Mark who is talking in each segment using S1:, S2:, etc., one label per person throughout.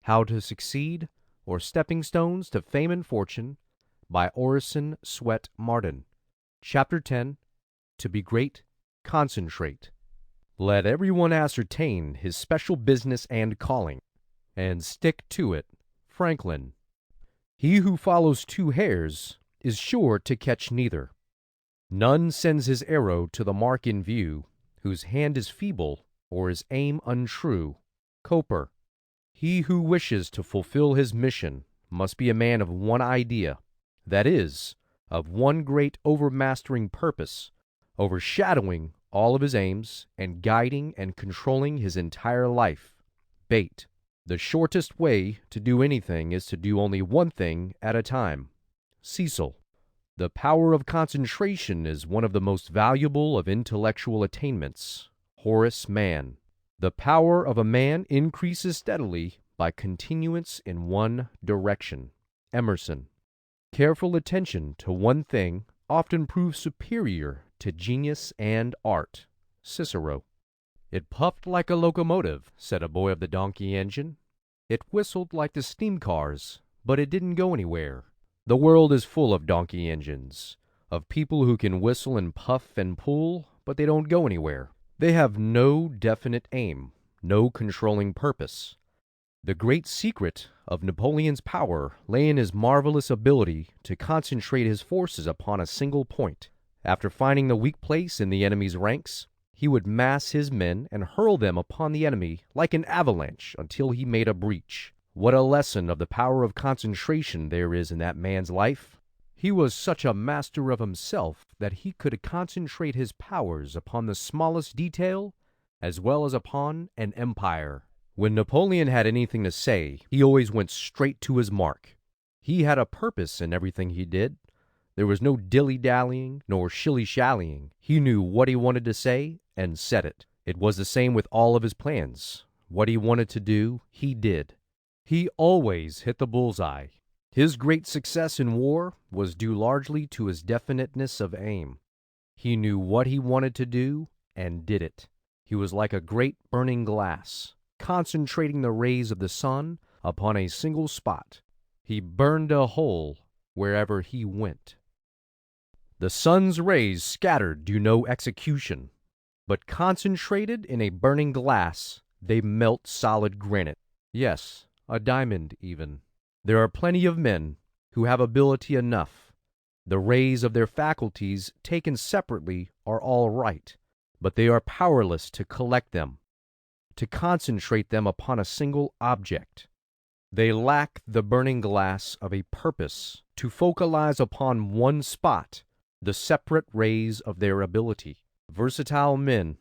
S1: How to Succeed, or Stepping Stones to Fame and Fortune, by Orison Swett Marden. Chapter 10. To be Great, Concentrate. Let everyone ascertain his special business and calling, and stick to it. Franklin. He who follows two hares is sure to catch neither. None sends his arrow to the mark in view, whose hand is feeble or his aim untrue. Cowper. He who wishes to fulfill his mission must be a man of one idea, that is, of one great overmastering purpose, overshadowing all of his aims and guiding and controlling his entire life. Bate. The shortest way to do anything is to do only one thing at a time. Cecil. The power of concentration is one of the most valuable of intellectual attainments. Horace Mann. The power of a man increases steadily by continuance in one direction. Emerson. Careful attention to one thing often proves superior to genius and art. Cicero. It puffed like a locomotive, said a boy of the donkey engine. It whistled like the steam cars, but it didn't go anywhere. The world is full of donkey engines, of people who can whistle and puff and pull, but they don't go anywhere. They have no definite aim, no controlling purpose. The great secret of Napoleon's power lay in his marvelous ability to concentrate his forces upon a single point. After finding the weak place in the enemy's ranks, he would mass his men and hurl them upon the enemy like an avalanche until he made a breach. What a lesson of the power of concentration there is in that man's life! He was such a master of himself that he could concentrate his powers upon the smallest detail as well as upon an empire. When Napoleon had anything to say, he always went straight to his mark. He had a purpose in everything he did. There was no dilly-dallying nor shilly-shallying. He knew what he wanted to say and said it. It was the same with all of his plans. What he wanted to do, he did. He always hit the bullseye. His great success in war was due largely to his definiteness of aim. He knew what he wanted to do and did it. He was like a great burning glass, concentrating the rays of the sun upon a single spot. He burned a hole wherever he went. The sun's rays scattered do no execution, but concentrated in a burning glass, they melt solid granite. Yes, a diamond even. There are plenty of men who have ability enough. The rays of their faculties taken separately are all right, but they are powerless to collect them, to concentrate them upon a single object. They lack the burning glass of a purpose to focalize upon one spot the separate rays of their ability. Versatile men,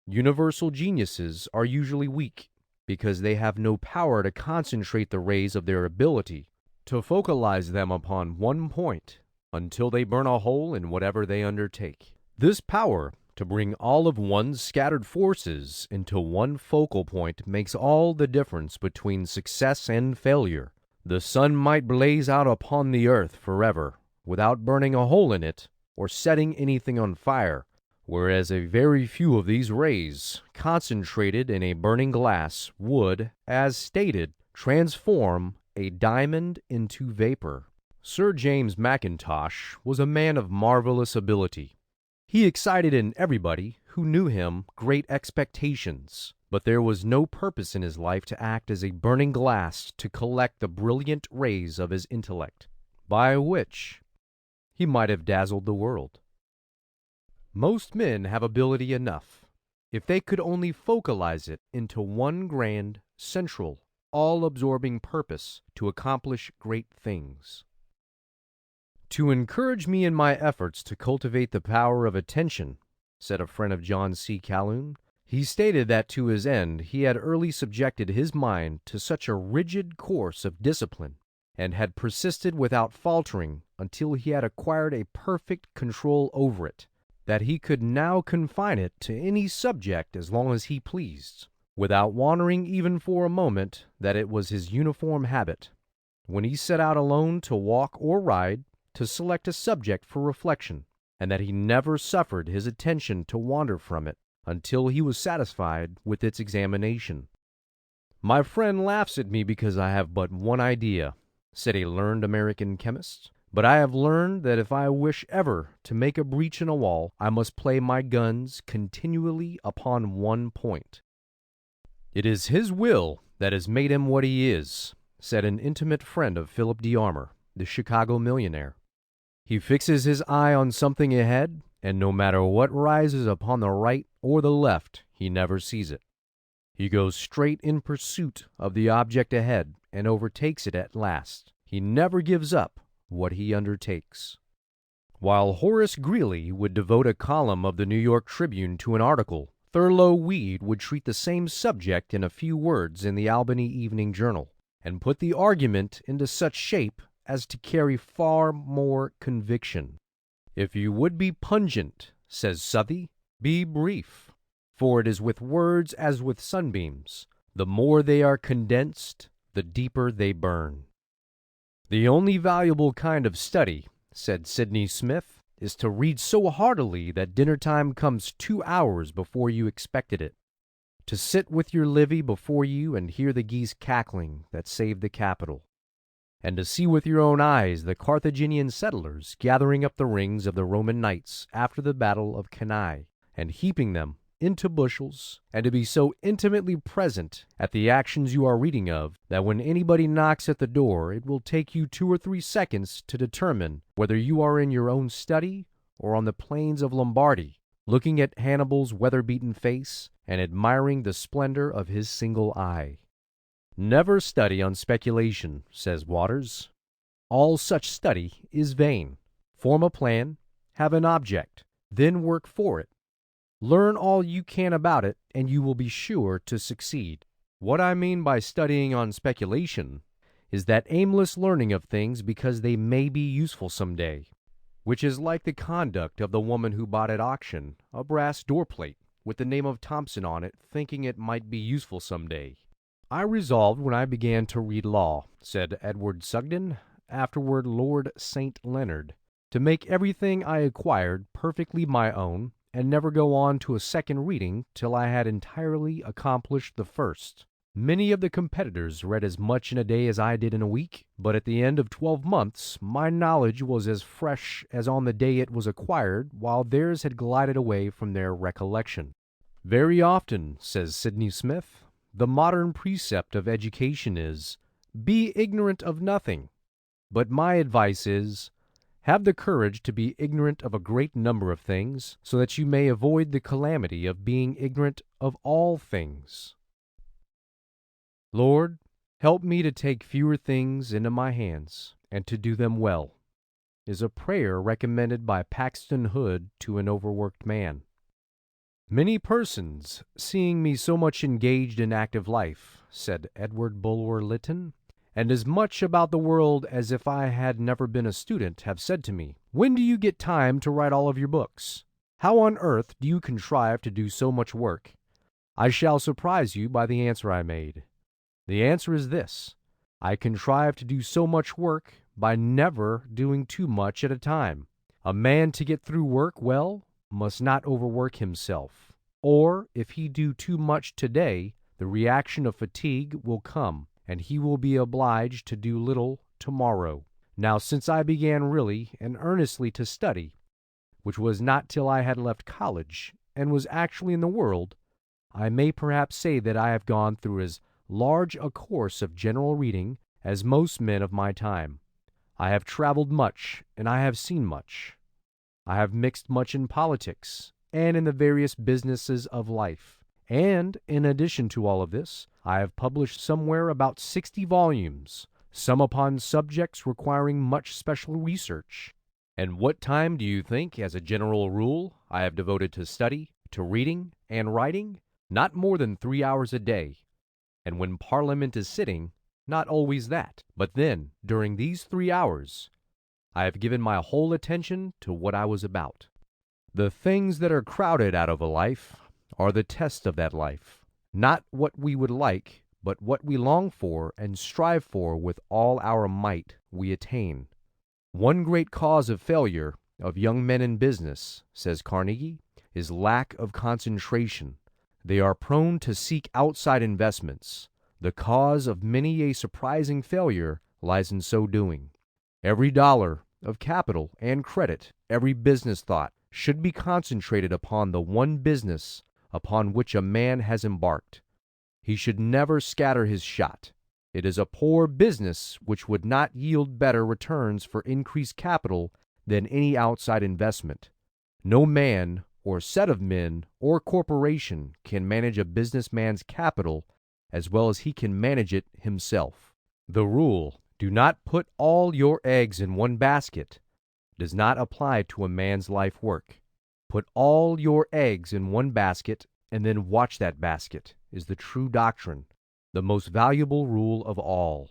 S1: universal geniuses, are usually weak because they have no power to concentrate the rays of their ability, to focalize them upon one point until they burn a hole in whatever they undertake. This power to bring all of one's scattered forces into one focal point makes all the difference between success and failure. The sun might blaze out upon the earth forever without burning a hole in it or setting anything on fire, whereas a very few of these rays, concentrated in a burning glass, would, as stated, transform a diamond into vapor. Sir James Mackintosh was a man of marvelous ability. He excited in everybody who knew him great expectations, but there was no purpose in his life to act as a burning glass to collect the brilliant rays of his intellect, by which he might have dazzled the world. Most men have ability enough, if they could only focalize it into one grand, central, all-absorbing purpose to accomplish great things. To encourage me in my efforts to cultivate the power of attention, said a friend of John C. Calhoun, he stated that to his end he had early subjected his mind to such a rigid course of discipline, and had persisted without faltering until he had acquired a perfect control over it, that he could now confine it to any subject as long as he pleased, without wandering even for a moment, that it was his uniform habit, when he set out alone to walk or ride, to select a subject for reflection, and that he never suffered his attention to wander from it until he was satisfied with its examination. "My friend laughs at me because I have but one idea," said a learned American chemist. "But I have learned that if I wish ever to make a breach in a wall, I must play my guns continually upon one point." "It is his will that has made him what he is," said an intimate friend of Philip D. Armour, the Chicago millionaire. "He fixes his eye on something ahead, and no matter what rises upon the right or the left, he never sees it. He goes straight in pursuit of the object ahead and overtakes it at last. He never gives up what he undertakes." While Horace Greeley would devote a column of the New York Tribune to an article, Thurlow Weed would treat the same subject in a few words in the Albany Evening Journal, and put the argument into such shape as to carry far more conviction. "If you would be pungent," says Southey, "be brief, for it is with words as with sunbeams. The more they are condensed, the deeper they burn." "The only valuable kind of study," said Sydney Smith, "is to read so heartily that dinner time comes 2 hours before you expected it. To sit with your Livy before you and hear the geese cackling that saved the Capitol, and to see with your own eyes the Carthaginian settlers gathering up the rings of the Roman knights after the battle of Cannae, and heaping them into bushels, and to be so intimately present at the actions you are reading of, that when anybody knocks at the door it will take you 2 or 3 seconds to determine whether you are in your own study or on the plains of Lombardy, looking at Hannibal's weather-beaten face and admiring the splendor of his single eye." "Never study on speculation," says Waters. "All such study is vain. Form a plan, have an object, then work for it. Learn all you can about it, and you will be sure to succeed." What I mean by studying on speculation is that aimless learning of things because they may be useful some day, which is like the conduct of the woman who bought at auction a brass door-plate with the name of Thompson on it, thinking it might be useful some day. "I resolved when I began to read law," said Edward Sugden, afterward Lord St. Leonard, "to make everything I acquired perfectly my own, and never go on to a second reading till I had entirely accomplished the first. Many of the competitors read as much in a day as I did in a week, but at the end of 12 months my knowledge was as fresh as on the day it was acquired, while theirs had glided away from their recollection." "Very often," says Sydney Smith, "the modern precept of education is, 'Be ignorant of nothing,' but my advice is, have the courage to be ignorant of a great number of things, so that you may avoid the calamity of being ignorant of all things." "Lord, help me to take fewer things into my hands, and to do them well," is a prayer recommended by Paxton Hood to an overworked man. "Many persons, seeing me so much engaged in active life," said Edward Bulwer Lytton, "and as much about the world as if I had never been a student, have said to me, 'When do you get time to write all of your books? How on earth do you contrive to do so much work?' I shall surprise you by the answer I made. The answer is this: I contrive to do so much work by never doing too much at a time. A man to get through work well must not overwork himself, or if he do too much today, the reaction of fatigue will come, and he will be obliged to do little tomorrow. Now, since I began really and earnestly to study, which was not till I had left college, and was actually in the world, I may perhaps say that I have gone through as large a course of general reading as most men of my time. I have traveled much, and I have seen much. I have mixed much in politics, and in the various businesses of life. And, in addition to all of this, I have published somewhere about 60 volumes, some upon subjects requiring much special research. And what time do you think, as a general rule, I have devoted to study, to reading, and writing? Not more than 3 hours a day. And when Parliament is sitting, not always that. But then, during these 3 hours, I have given my whole attention to what I was about. The things that are crowded out of a life are the test of that life. Not what we would like, but what we long for and strive for with all our might we attain. One great cause of failure of young men in business, says Carnegie, is lack of concentration. They are prone to seek outside investments, The cause of many a surprising failure lies in so doing. Every dollar of capital and credit, every business thought, should be concentrated upon the one business upon which a man has embarked. He should never scatter his shot. It is a poor business which would not yield better returns for increased capital than any outside investment. No man or set of men or corporation can manage a businessman's capital as well as he can manage it himself. The rule, "Do not put all your eggs in one basket," does not apply to a man's life work. Put all your eggs in one basket and then watch that basket is the true doctrine, the most valuable rule of all.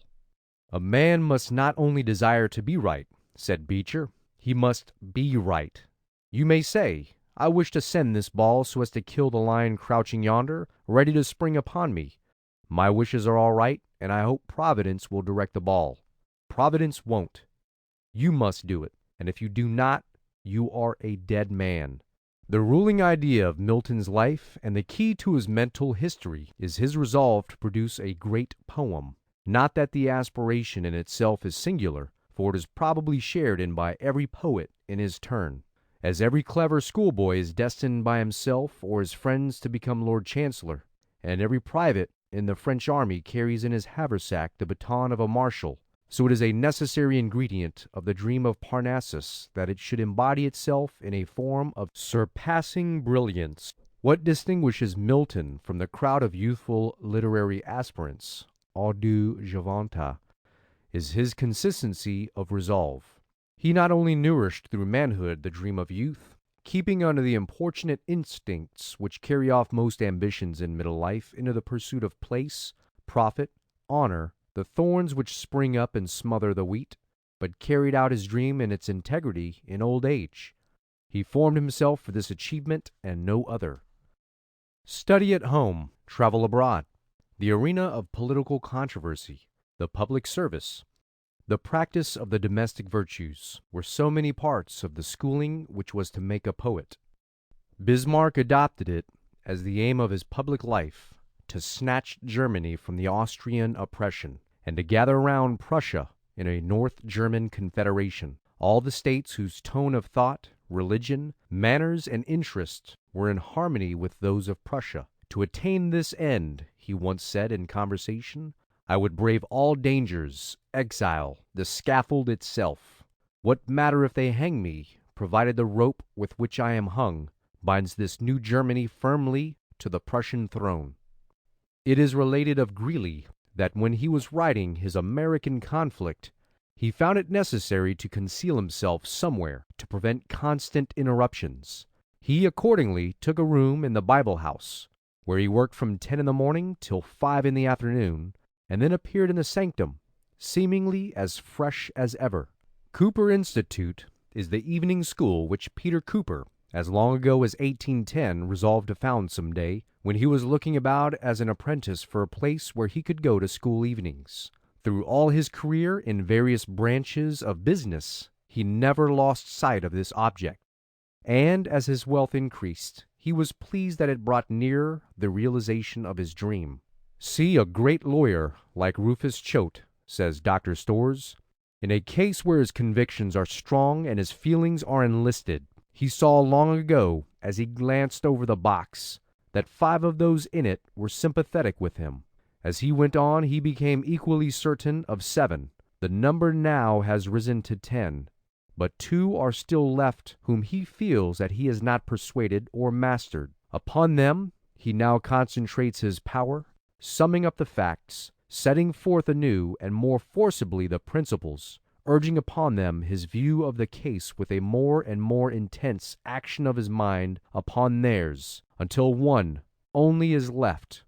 S1: "A man must not only desire to be right," said Beecher, "he must be right." You may say, "I wish to send this ball so as to kill the lion crouching yonder, ready to spring upon me. My wishes are all right, and I hope Providence will direct the ball." Providence won't. You must do it, and if you do not, you are a dead man. The ruling idea of Milton's life and the key to his mental history is his resolve to produce a great poem. Not that the aspiration in itself is singular, for it is probably shared in by every poet in his turn. As every clever schoolboy is destined by himself or his friends to become Lord Chancellor, and every private in the French army carries in his haversack the baton of a marshal, so it is a necessary ingredient of the dream of Parnassus that it should embody itself in a form of surpassing brilliance. What distinguishes Milton from the crowd of youthful literary aspirants, audujuvanta, is his consistency of resolve. He not only nourished through manhood the dream of youth, keeping under the importunate instincts which carry off most ambitions in middle life into the pursuit of place, profit, honor, the thorns which spring up and smother the wheat, but carried out his dream in its integrity in old age. He formed himself for this achievement and no other. Study at home, travel abroad, the arena of political controversy, the public service, the practice of the domestic virtues were so many parts of the schooling which was to make a poet. Bismarck adopted it as the aim of his public life, to snatch Germany from the Austrian oppression, and to gather round Prussia in a North German confederation all the states whose tone of thought, religion, manners, and interest were in harmony with those of Prussia. To attain this end, he once said in conversation, "I would brave all dangers, exile, the scaffold itself. What matter if they hang me, provided the rope with which I am hung binds this new Germany firmly to the Prussian throne." It is related of Greeley that when he was writing his American Conflict, he found it necessary to conceal himself somewhere to prevent constant interruptions. He accordingly took a room in the Bible House, where he worked from 10 in the morning till 5 in the afternoon, and then appeared in the sanctum, seemingly as fresh as ever. Cooper Institute is the evening school which Peter Cooper, as long ago as 1810, resolved to found some day, when he was looking about as an apprentice for a place where he could go to school evenings. Through all his career in various branches of business, he never lost sight of this object, and as his wealth increased, he was pleased that it brought nearer the realization of his dream. "See a great lawyer like Rufus Choate," says Dr. Storrs, "in a case where his convictions are strong and his feelings are enlisted. He saw long ago, as he glanced over the box, that 5 of those in it were sympathetic with him. As he went on, he became equally certain of 7. The number now has risen to 10, but 2 are still left whom he feels that he has not persuaded or mastered. Upon them he now concentrates his power, summing up the facts, setting forth anew and more forcibly the principles, urging upon them his view of the case with a more and more intense action of his mind upon theirs, until one only is left,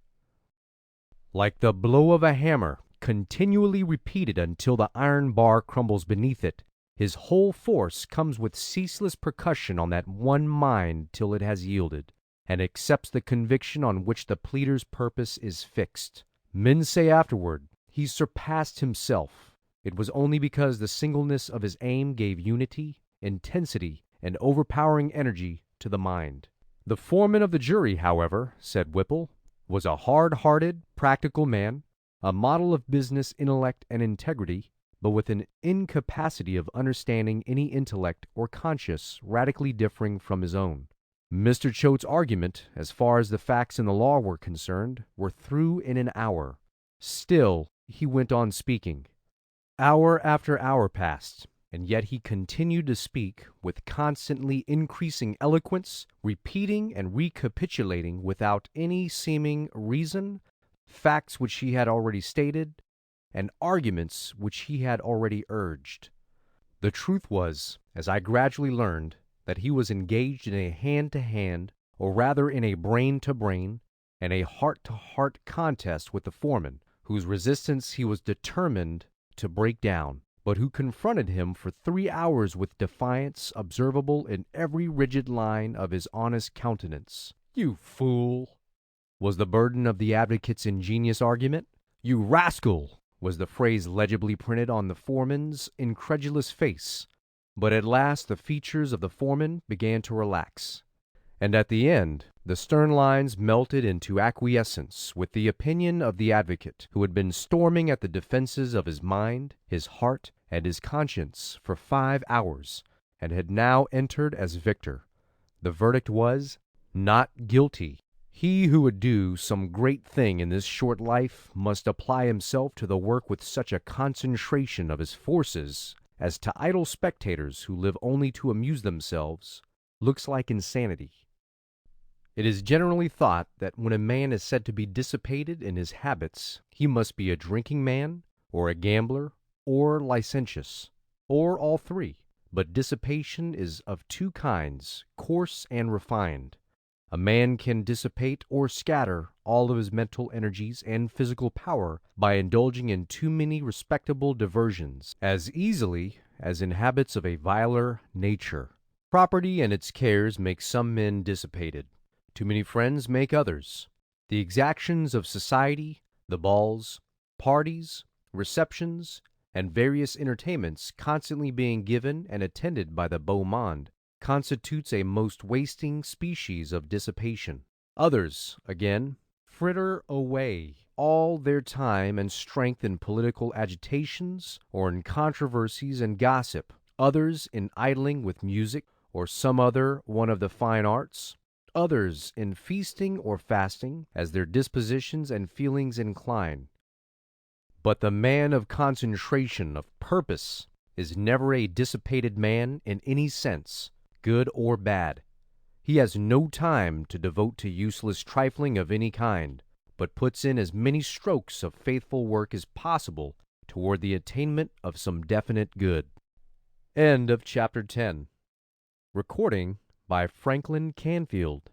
S1: like the blow of a hammer, continually repeated until the iron bar crumbles beneath it. His whole force comes with ceaseless percussion on that one mind till it has yielded, and accepts the conviction on which the pleader's purpose is fixed. Men say afterward, he surpassed himself. It was only because the singleness of his aim gave unity, intensity, and overpowering energy to the mind." The foreman of the jury, however, said Whipple, was a hard-hearted, practical man, a model of business intellect and integrity, but with an incapacity of understanding any intellect or conscience radically differing from his own. Mr. Choate's argument, as far as the facts in the law were concerned, were through in an hour. Still he went on speaking. Hour after hour passed, and yet he continued to speak with constantly increasing eloquence, repeating and recapitulating without any seeming reason facts which he had already stated, and arguments which he had already urged. The truth was, as I gradually learned, that he was engaged in a hand-to-hand, or rather in a brain-to-brain, and a heart-to-heart contest with the foreman, whose resistance he was determined to break down, but who confronted him for 3 hours with defiance observable in every rigid line of his honest countenance. "You fool!" was the burden of the advocate's ingenious argument. "You rascal!" was the phrase legibly printed on the foreman's incredulous face. But at last the features of the foreman began to relax, and at the end the stern lines melted into acquiescence with the opinion of the advocate, who had been storming at the defenses of his mind, his heart, and his conscience for 5 hours, and had now entered as victor. The verdict was, "Not guilty." He who would do some great thing in this short life must apply himself to the work with such a concentration of his forces as to idle spectators who live only to amuse themselves looks like insanity. It is generally thought that when a man is said to be dissipated in his habits, he must be a drinking man, or a gambler, or licentious, or all three. But dissipation is of two kinds, coarse and refined. A man can dissipate or scatter all of his mental energies and physical power by indulging in too many respectable diversions, as easily as in habits of a viler nature. Property and its cares make some men dissipated. Too many friends make others. The exactions of society, the balls, parties, receptions, and various entertainments constantly being given and attended by the beau monde, constitutes a most wasting species of dissipation. Others, again, fritter away all their time and strength in political agitations or in controversies and gossip, others in idling with music or some other one of the fine arts, others in feasting or fasting, as their dispositions and feelings incline. But the man of concentration of purpose is never a dissipated man in any sense, good or bad. He has no time to devote to useless trifling of any kind, but puts in as many strokes of faithful work as possible toward the attainment of some definite good. End of Chapter 10. Recording by Franklin Canfield.